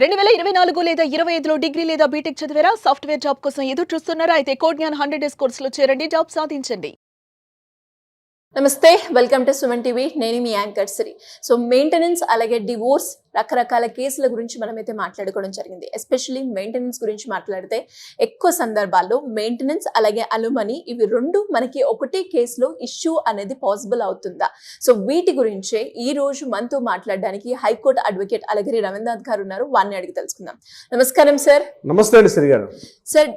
2024 లేదా 25లో డిగ్రీ లేదా బీటెక్ చదివారా? సాఫ్ట్వేర్ జాబ్ కోసం ఎదురు చూస్తున్నారా? అయితే కోడ్ జ్ఞాన్ 100 డేస్ కోర్సులో చేరండి, జాబ్ సాధించండి. నమస్తే, వెల్కమ్ టు సుమన్ టీవీ. నేను మీ యాంకర్ సిరి. సో మెయింటెనెన్స్ అలాగే డివోర్స్ రకరకాల కేసుల గురించి మనమైతే మాట్లాడుకోవడం జరిగింది. ఎస్పెషల్లీ మెయింటెనెన్స్ గురించి మాట్లాడితే ఎక్కువ సందర్భాల్లో మెయింటెనెన్స్ అలాగే అలుమనీ ఇవి రెండు మనకి ఒకటే కేసులో ఇష్యూ అనేది పాసిబుల్ అవుతుందా? సో వీటి గురించే ఈ రోజు మనతో మాట్లాడడానికి హైకోర్టు అడ్వకేట్ అలగిరి రవీంద్రనాథ్ గారు ఉన్నారు. వారిని అడిగి తెలుసుకుందాం. నమస్కారం సార్. నమస్తే అండి శ్రీ గారు. సార్,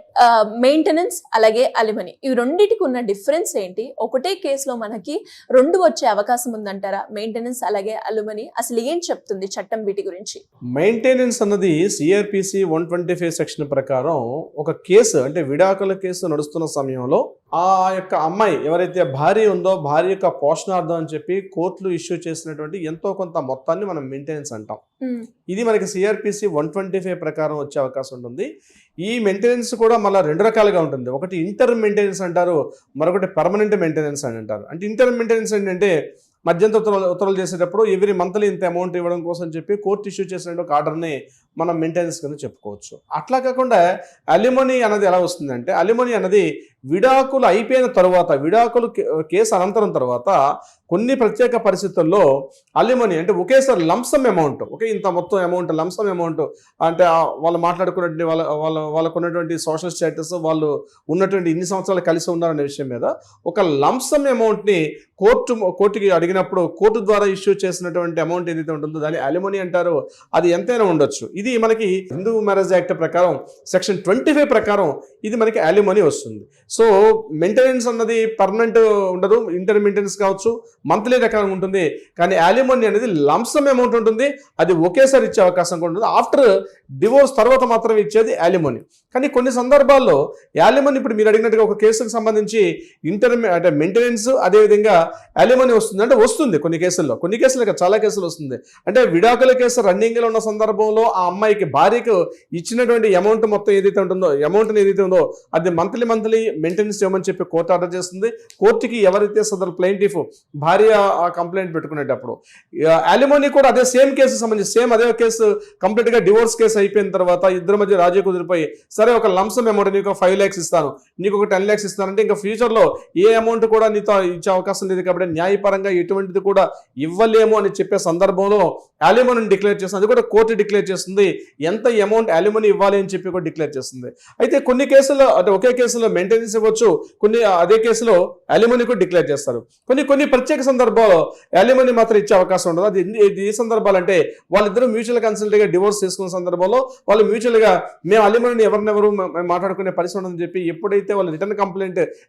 మెయింటెనెన్స్ అలాగే అలుమనీ ఇవి రెండింటికి ఉన్న డిఫరెన్స్ ఏంటి? ఒకటే కేసులో మనకి రెండు వచ్చే అవకాశం ఉందంటారా? మెయింటెనెన్స్ అలాగే అలుమనీ అసలు ఏం చెప్తుంది చట్టం వీటి గురించి? మెయింటెనెన్స్ అన్నది సిఆర్పిసి 125 సెక్షన్ ప్రకారం ఒక కేసు, అంటే విడాకుల కేసు నడుస్తున్న సమయంలో ఆ యొక్క అమ్మాయి ఎవరైతే భార్య ఉందో భార్య యొక్క పోషణార్థం అని చెప్పి కోర్టులు ఇష్యూ చేసినటువంటి ఎంతో కొంత మొత్తాన్ని మనం మెయింటెనెన్స్ అంటాం. ఇది మనకి సిఆర్పిసి 125 ప్రకారం వచ్చే అవకాశం ఉంటుంది. ఈ మెయింటెనెన్స్ కూడా మళ్ళీ రెండు రకాలుగా ఉంటుంది. ఒకటి ఇంటర్ మెయింటెనెన్స్ అంటారు, మరొకటి పర్మనెంట్ మెయింటెనెన్స్ అని అంటారు. అంటే ఇంటర్ మెయింటెనెన్స్ ఏంటంటే మధ్యంతర ఉత్తర్వులు చేసేటప్పుడు ఎవ్రీ మంత్లీ ఇంత అమౌంట్ ఇవ్వడం కోసం చెప్పి కోర్టు ఇష్యూ చేసిన ఒక ఆర్డర్ని మనం మెయింటెనెన్స్ కింద చెప్పుకోవచ్చు. అట్లా కాకుండా అలిమనీ అనేది ఎలా వస్తుందంటే, అలిమనీ అనేది విడాకులు అయిపోయిన తర్వాత, విడాకులు కేసు అనంతరం తర్వాత కొన్ని ప్రత్యేక పరిస్థితుల్లో అలిమనీ అంటే ఒకేసారి లంసమ్ అమౌంట్, ఒకే ఇంత మొత్తం అమౌంట్ లంసమ్ అమౌంట్ అంటే వాళ్ళు మాట్లాడుకున్నటువంటి వాళ్ళకు ఉన్నటువంటి సోషల్ స్టేటస్, వాళ్ళు ఉన్నటువంటి ఇన్ని సంవత్సరాలు కలిసి ఉన్నారనే విషయం మీద ఒక లంసమ్ అమౌంట్ని కోర్టుకి అడిగినప్పుడు కోర్టు ద్వారా ఇష్యూ చేసినటువంటి అమౌంట్ ఏదైతే ఉంటుందో దాన్ని అలిమనీ అంటారు. అది ఎంతైనా ఉండొచ్చు. ఇది మనకి హిందూ మ్యారేజ్ యాక్ట్ ప్రకారం సెక్షన్ 25 ప్రకారం ఇది మనకి అలిమనీ వస్తుంది. సో మెయింటెనెన్స్ అన్నది పర్మనెంట్ ఉండదు, ఇంటర్ మెయింటెనెన్స్ కావచ్చు, మంత్లీ రకంగా ఉంటుంది. కానీ అలిమనీ అనేది లంసమ్ అమౌంట్ ఉంటుంది, అది ఒకేసారి ఇచ్చే అవకాశం కూడా ఉంటుంది. ఆఫ్టర్ డివోర్స్ తర్వాత మాత్రం ఇచ్చేది అలిమనీ. కానీ కొన్ని సందర్భాల్లో అలిమనీ ఇప్పుడు మీరు అడిగినట్టుగా ఒక కేసుకు సంబంధించి అంటే మెయింటెనెన్స్ అదేవిధంగా అలిమనీ వస్తుంది అంటే వస్తుంది కొన్ని కేసుల్లో చాలా కేసులు వస్తుంది. అంటే విడాకుల కేసు రన్నింగ్లో ఉన్న సందర్భంలో ఆ అమ్మాయికి భార్యకు ఇచ్చినటువంటి అమౌంట్ మొత్తం ఏదైతే ఉంటుందో, అమౌంట్ ఏదైతే ఉందో అది మంత్లీ మెయింటెనెన్స్ ఇవ్వమని చెప్పి కోర్టు ఆర్డర్ చేస్తుంది. కోర్టుకి ఎవరైతే సదరు ప్లెయింటిఫ్ భార్య కంప్లైంట్ పెట్టుకునేటప్పుడు అలిమనీ కూడా అదే సేమ్ కేసు సంబంధించి అదే కేసు కంప్లీట్గా డివోర్స్ కేసు అయిపోయిన తర్వాత ఇద్దరి మధ్య రాజీ కుదిరిపోయి, సరే ఒక లంసమ్ అమౌంట్ నీకు 5 lakhs ఇస్తాను, నీకు ఒక 10 lakhs ఇస్తానంటే ఇంకా ఫ్యూచర్లో ఏ అమౌంట్ కూడా నీతో ఇచ్చే అవకాశం లేదు కాబట్టి న్యాయపరంగా ఎటువంటిది కూడా ఇవ్వలేము అని చెప్పే సందర్భంలో అలిమనీ డిక్లేర్ చేస్తుంది. అది కూడా కోర్టు డిక్లేర్ చేస్తుంది, ఎంత అమౌంట్ అలిమనీ ఇవ్వాలి అని చెప్పి కూడా డిక్లేర్ చేస్తుంది. అయితే కొన్ని కేసుల్లో అంటే ఒకే కేసులో మెయింటెనెన్స్ ఇవ్వచ్చు, కొన్ని అదే కేసులో అలిమనీ కూడా డిక్లేర్ చేస్తారు. కొన్ని ప్రత్యేక సందర్భాల్లో అలిమనీ మాత్రం ఇచ్చే అవకాశం ఉండదు. అది ఏ సందర్భాలంటే వాళ్ళిద్దరూ మ్యూచువల్ కన్సల్ట్గా డివోర్స్ చేసుకున్న సందర్భంలో వాళ్ళు మ్యూచువల్గా మేము అలిమనీ ఎవరినెవరు మాట్లాడుకునే పరిస్థితి ఉండదని చెప్పి ఎప్పుడైతే వాళ్ళు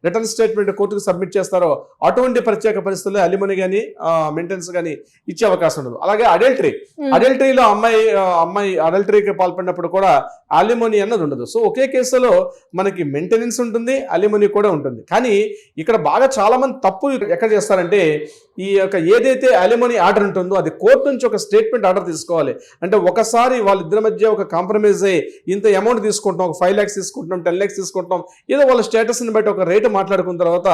రిటర్న్ స్టేట్మెంట్ కోర్టుకు సబ్మిట్ చేస్తారో అటువంటి ప్రత్యేక పరిస్థితుల్లో అలిమనీ కానీ మెయింటెనెన్స్ కానీ ఇచ్చే అవకాశం ఉండదు. అలాగే అడల్టరీలో అమ్మాయి అడల్టరీకి పాల్పడినప్పుడు కూడా అలిమనీ అన్నది ఉండదు. సో ఒకే కేసులో మనకి మెయింటెనెన్స్ ఉంటుంది, అలిమనీ కూడా ఉంటుంది. కానీ ఇక్కడ బాగా చాలా మంది తప్పు ఎక్కడ చేస్తారంటే, ఈ యొక్క ఏదైతే అలిమనీ ఆర్డర్ ఉంటుందో అది కోర్టు నుంచి ఒక స్టేట్మెంట్ ఆర్డర్ తీసుకోవాలి. అంటే ఒకసారి వాళ్ళిద్దరి మధ్య ఒక కాంప్రమైజ్ అయ్యి ఇంత అమౌంట్ తీసుకుంటాం, ఒక 5 lakhs తీసుకుంటాం, 10 lakhs తీసుకుంటాం, ఏదో వాళ్ళ స్టేటస్ని బట్టి ఒక రేటు మాట్లాడుకున్న తర్వాత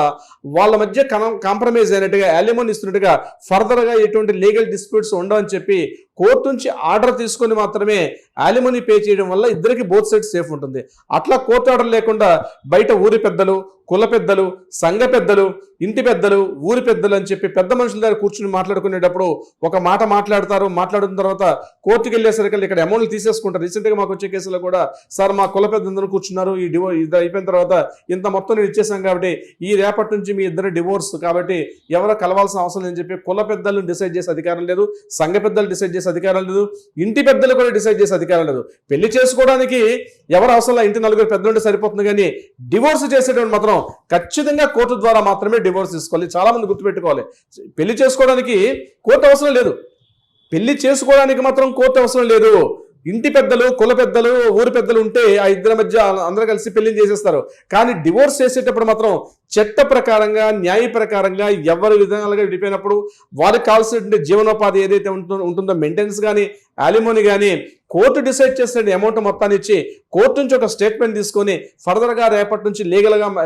వాళ్ళ మధ్య కాంప్రమైజ్ అయినట్టుగా అలిమనీ ఇస్తున్నట్టుగా ఫర్దర్గా ఎటువంటి లీగల్ డిస్ప్యూట్స్ ఉండవని చెప్పి కోర్టు నుంచి ఆర్డర్ తీసుకొని మాత్రమే అలిమనీ పే చేయడం వల్ల ఇద్దరికి బోత్ సైడ్స్ సేఫ్ ఉంటుంది. అట్లా కోర్టు ఆర్డర్ లేకుండా బయట ఊరి పెద్దలు, కుల పెద్దలు, సంఘ పెద్దలు, ఇంటి పెద్దలు, ఊరి పెద్దలు అని చెప్పి పెద్ద మనుషుల దగ్గర కూర్చుని మాట్లాడుకునేటప్పుడు ఒక మాట మాట్లాడిన తర్వాత కోర్టుకి వెళ్ళేసరికి ఇక్కడ అమౌంట్లు తీసేసుకుంటారు. రీసెంట్గా మాకు వచ్చే కేసులో కూడా సార్ మా కుల పెద్దలు కూర్చున్నారు, ఇది అయిపోయిన తర్వాత ఇంత మొత్తం నేను ఇచ్చేసాం కాబట్టి ఈ రేపటి నుంచి మీ ఇద్దరు డివోర్స్ కాబట్టి ఎవరో కలవాల్సిన అవసరం లేదని చెప్పి కుల పెద్దలను డిసైడ్ చేసే అధికారం లేదు, సంఘ పెద్దలు డిసైడ్ చేసే అధికారం లేదు, ఇంటి పెద్దలు కూడా డిసైడ్ చేసే అధికారం లేదు. పెళ్లి చేసుకోవడానికి ఎవరు అవసరం ఇంటి 4 పెద్దలు ఉంటే సరిపోతుంది, కానీ డివోర్స్ చేసేటువంటి మాత్రం ఖచ్చితంగా కోర్టు ద్వారా మాత్రమే డివోర్స్ తీసుకోవాలి. చాలా మంది గుర్తుపెట్టుకోవాలి, పెళ్లి చేసుకోవడానికి కోర్టు అవసరం లేదు, పెళ్లి చేసుకోవడానికి మాత్రం కోర్టు అవసరం లేదు. ఇంటి పెద్దలు, కుల పెద్దలు, ఊరి పెద్దలు ఉంటే ఆ ఇద్దరి మధ్య అందరూ కలిసి పెళ్లి చేసేస్తారు. కానీ డివోర్స్ చేసేటప్పుడు మాత్రం చట్ట ప్రకారంగా, న్యాయ ప్రకారంగా ఎవరి విధానాలుగా విడిపోయినప్పుడు వారికి కావాల్సినటువంటి జీవనోపాధి ఏదైతే ఉంటుందో మెయింటెనెన్స్ కానీ అలిమోని కానీ కోర్టు డిసైడ్ చేసిన అమౌంట్ మొత్తాన్ని ఇచ్చి కోర్టు నుంచి ఒక స్టేట్మెంట్ తీసుకొని ఫర్దర్గా రేపటి నుంచి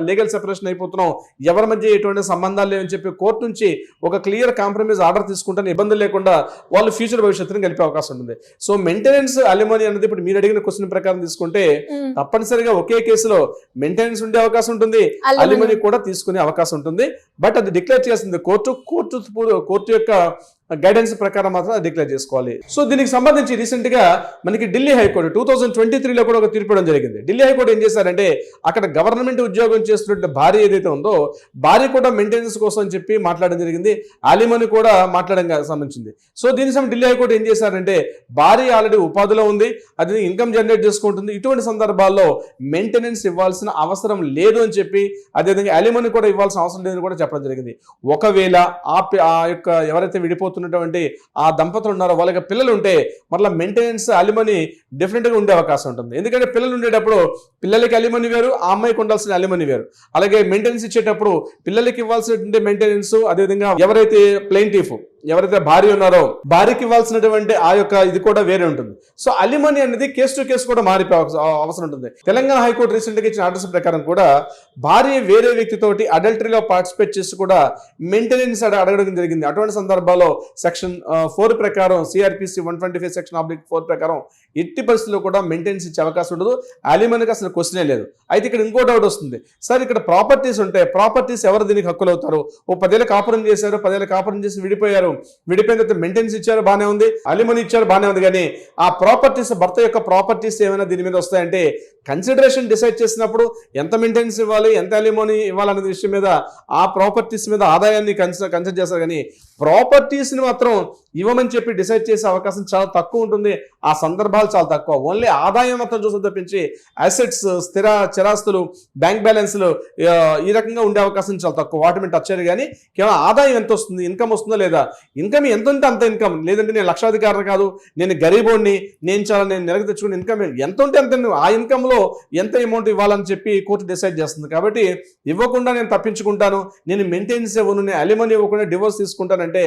లీగల్ సెపరేషన్ అయిపోతున్నాం, ఎవరి మధ్య ఎటువంటి సంబంధాలు లేవని చెప్పి కోర్టు నుంచి ఒక క్లియర్ కాంప్రమైజ్ ఆర్డర్ తీసుకుంటే ఇబ్బందులు లేకుండా వాళ్ళు ఫ్యూచర్ భవిష్యత్తుని గెలిపే అవకాశం ఉంటుంది. సో మెయింటెనెన్స్ అలిమోని అనేది ఇప్పుడు మీరు అడిగిన క్వశ్చన్ ప్రకారం తీసుకుంటే తప్పనిసరిగా ఒకే కేసులో మెయింటెనెన్స్ ఉండే అవకాశం ఉంటుంది, అలిమోని కూడా తీసుకునే అవకాశం ఉంటుంది. బట్ అది డిక్లేర్ చేసింది కోర్టు యొక్క గైడెన్స్ ప్రకారం మాత్రం డిక్లేర్ చేసుకోవాలి. సో దీనికి సంబంధించి రీసెంట్ గా మనకి ఢిల్లీ హైకోర్టు 2023లో కూడా ఒక తీర్పు ఇవ్వడం జరిగింది. ఢిల్లీ హైకోర్టు ఏం చేశారంటే అక్కడ గవర్నమెంట్ ఉద్యోగం చేస్తున్న భార్య ఏదైతే ఉందో భార్య కూడా మెయింటెనెన్స్ కోసం అని చెప్పి మాట్లాడడం జరిగింది, అలిమోని కూడా మాట్లాడడం సంబంధించింది. సో దీని సమయం ఢిల్లీ హైకోర్టు ఏం చేశారంటే భార్య ఆల్రెడీ ఉపాధిలో ఉంది, అది ఇన్కమ్ జనరేట్ చేసుకుంటుంది, ఇటువంటి సందర్భాల్లో మెయింటెనెన్స్ ఇవ్వాల్సిన అవసరం లేదు అని చెప్పి అదేవిధంగా అలిమోని కూడా ఇవ్వాల్సిన అవసరం లేదని కూడా చెప్పడం జరిగింది. ఒకవేళ ఆ యొక్క ఎవరైతే విడిపోతున్నటువంటి ఆ దంపతులు ఉన్నారో వాళ్ళకి పిల్లలు ఉంటే మరలా మెయింటెనెన్స్ అలిమోని డెఫినెట్ గా ఉండే అవకాశం ఉంటుంది. ఎందుకంటే పిల్లలు ఉండేటప్పుడు పిల్లలకి అలిమోని వేరు, ఆ అమ్మాయికి ఉండాల్సిన అలిమోని వేరు. అలాగే మెయింటెనెన్స్ ఇచ్చేటప్పుడు పిల్లలకి ఇవ్వాల్సినటువంటి మెయింటెనెన్స్, అదేవిధంగా ఎవరైతే ప్లెయింటిఫ్ ఎవరైతే భార్య ఉన్నారో భార్యకి ఇవ్వాల్సినటువంటి ఆ యొక్క ఇది కూడా వేరే ఉంటుంది. సో అలిమోని అనేది కేసు టు కేసు కూడా మారిపోయే అవసరం ఉంటుంది. తెలంగాణ హైకోర్టు రీసెంట్ గా ఇచ్చిన ఆర్డర్స్ ప్రకారం కూడా భార్య వేరే వ్యక్తితోటి అడల్టరీలో పార్టిసిపేట్ చేసి కూడా మెయింటెనెన్స్ అడగడం జరిగింది. అటువంటి సందర్భాల్లో సెక్షన్ 4 ప్రకారం సిఆర్పిసి 125 సెక్షన్ /4 ప్రకారం ఎట్టి పరిస్థితుల్లో కూడా మెయింటెనెన్స్ ఇచ్చే అవకాశం ఉండదు. అలిమోనికి అసలు క్వశ్చనే లేదు. అయితే ఇక్కడ ఇంకో డౌట్ వస్తుంది, సార్ ఇక్కడ ప్రాపర్టీస్ ఉంటాయి, ప్రాపర్టీస్ ఎవరు దీనికి హక్కులు అవుతారు? ఓ 10 ఏళ్ళు కాపురం చేశారు, 10 ఏళ్ళు కాపురం చేసి విడిపోయారు, విడిపోయిన తర్వాత మెయింటెనెన్స్ ఇచ్చారు బానే ఉంది, అలిమోని ఇచ్చారు బానే ఉంది, కానీ ఆ ప్రాపర్టీస్ భర్త యొక్క ప్రాపర్టీస్ ఏమైనా దీని మీద వస్తాయంటే కన్సిడరేషన్ డిసైడ్ చేసినప్పుడు ఎంత మెయింటెనెన్స్ ఇవ్వాలి, ఎంత అలిమోని ఇవ్వాలనే విషయం మీద ఆ ప్రాపర్టీస్ మీద ఆదాయాన్ని కన్సిడర్ చేస్తారు, కానీ ప్రాపర్టీస్ని మాత్రం ఇవ్వమని చెప్పి డిసైడ్ చేసే అవకాశం చాలా తక్కువ ఉంటుంది. ఆ సందర్భాలు చాలా తక్కువ. ఓన్లీ ఆదాయం మొత్తం చూసి తప్పించి అసెట్స్, చరాస్తులు, బ్యాంక్ బ్యాలెన్స్లు ఈ రకంగా ఉండే అవకాశం చాలా తక్కువ. వాటి మీద టచ్ చేయరు, కానీ కేవలం ఆదాయం ఎంత వస్తుంది, ఇన్కమ్ వస్తుందో లేదా, ఇన్కమ్ ఎంత ఉంటే అంత ఇన్కమ్, లేదంటే నేను లక్షాధికారి కాదు, నేను గరీబోడిని, నేను నెలకు తెచ్చుకునే ఇన్కమ్ ఎంత ఉంటే అంత, ఆ ఇన్కమ్లో ఎంత అమౌంట్ ఇవ్వాలని చెప్పి కోర్టు డిసైడ్ చేస్తుంది. కాబట్టి ఇవ్వకుండా నేను తప్పించుకుంటాను, నేను మెయింటెనెన్స్ ఇవ్వను, నేను అలిమోని ఇవ్వకుండా డివోర్స్ తీసుకుంటానంటే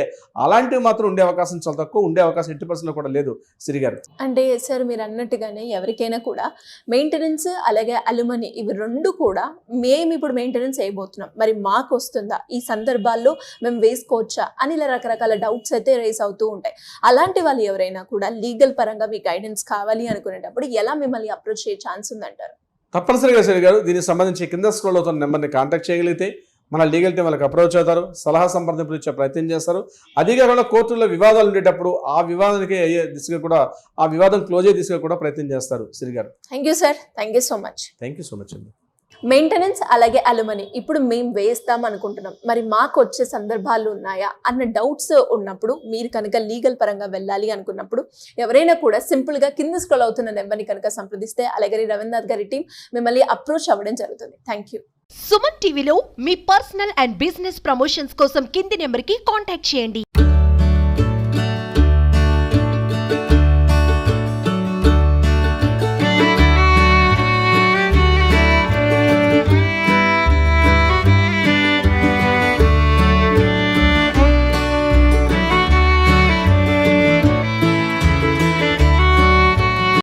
అలాంటివి మాత్రం ఉండే అవకాశం చాలా తక్కువ. ఉండే అవకాశం 80% కూడా లేదు సిరి గారు. అంటే సార్ మీరు అన్నట్టుగానే ఎవరికైనా కూడా మెయింటెనెన్స్ అలాగే అలిమోని ఇవి రెండు కూడా మేము ఇప్పుడు మెయింటెనెన్స్ వేయబోతున్నాం, మరి మాకు వస్తుందా, ఈ సందర్భాల్లో మేము వేసుకోవచ్చా అని ఇలా రకరకాల డౌట్స్ అయితే రేస్ అవుతూ ఉంటాయి. అలాంటి వాళ్ళు ఎవరైనా కూడా లీగల్ పరంగా మీ గైడెన్స్ కావాలి అనుకునేటప్పుడు ఎలా మిమ్మల్ని అప్రోచ్ చేయ ఛాన్స్ ఉందంటారు? తప్పనిసరిగా సిరి గారు, దీనికి సంబంధించి కింద స్క్రోల్ అవుతున్న నెంబర్ని కాంటాక్ట్ చేయగలిగితే మన లీగల్ టీం వాళ్ళకి అప్రోచ్ అవుతారు, సలహా సంప్రదింపులు ఇచ్చే ప్రయత్నం చేస్తారు. అదే కాకుండా కోర్టుల్లో వివాదాలు ఉండేటప్పుడు ఆ వివాదానికి అయ్యే దిశగా కూడా, ఆ వివాదం క్లోజ్ అయ్యే దిశగా కూడా ప్రయత్నం చేస్తారు సిరి గారు. Thank you sir, thank you so much. Thank you so much అండి. మెయింటెనెన్స్ అలాగే అలిమోని ఇప్పుడు మేము వేస్తాం అనుకుంటున్నాం, మరి మాకు వచ్చే సందర్భాలు ఉన్నాయా అన్న డౌట్స్ ఉన్నప్పుడు, మీరు కనుక లీగల్ పరంగా వెళ్ళాలి అనుకున్నప్పుడు ఎవరైనా కూడా సింపుల్గా కింద స్క్రోల్ అవుతున్న నెంబర్ని కనుక సంప్రదిస్తే అలాగే రవీంద్రనాథ్ గారి టీం మిమ్మల్ని అప్రోచ్ అవ్వడం జరుగుతుంది. Thank you. సుమన్ టీవీలో మీ పర్సనల్ అండ్ బిజినెస్ ప్రమోషన్స్ కోసం కింది నెంబర్కి కాంటాక్ట్ చేయండి.